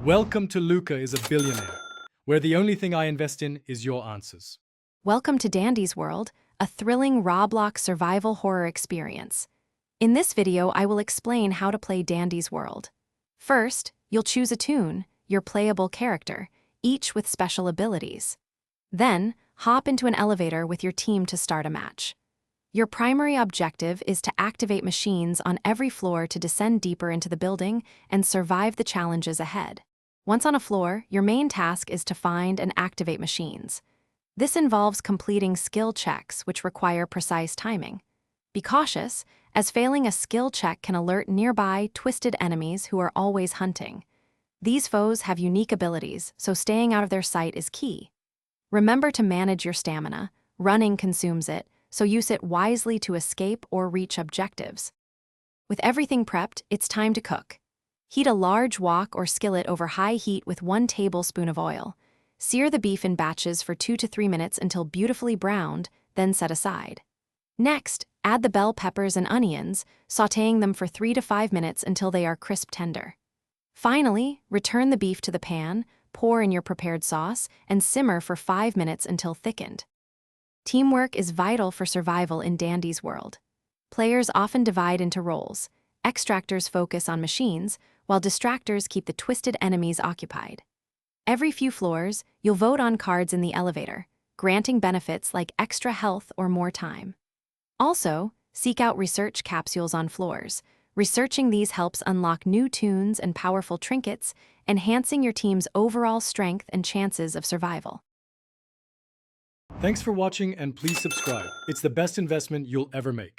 Welcome to Luca is a Billionaire, where the only thing I invest in is your answers. Welcome to Dandy's World, a thrilling Roblox survival horror experience. In this video, I will explain how to play Dandy's World. First, you'll choose a toon, your playable character, each with special abilities. Then, hop into an elevator with your team to start a match. Your primary objective is to activate machines on every floor to descend deeper into the building and survive the challenges ahead. Once on a floor, your main task is to find and activate machines. This involves completing skill checks, which require precise timing. Be cautious, as failing a skill check can alert nearby twisted enemies who are always hunting. These foes have unique abilities, so staying out of their sight is key. Remember to manage your stamina. Running consumes it, so use it wisely to escape or reach objectives. With everything prepped, it's time to cook. Heat a large wok or skillet over high heat with 1 tablespoon of oil. Sear the beef in batches for 2 to 3 minutes until beautifully browned, then set aside. Next, add the bell peppers and onions, sautéing them for 3 to 5 minutes until they are crisp tender. Finally, return the beef to the pan, pour in your prepared sauce, and simmer for 5 minutes until thickened. Teamwork is vital for survival in Dandy's World. Players often divide into roles. Extractors focus on machines, while distractors keep the twisted enemies occupied. Every few floors, you'll vote on cards in the elevator, granting benefits like extra health or more time. Also, seek out research capsules on floors. Researching these helps unlock new toons and powerful trinkets, enhancing your team's overall strength and chances of survival. Thanks for watching and please subscribe. It's the best investment you'll ever make.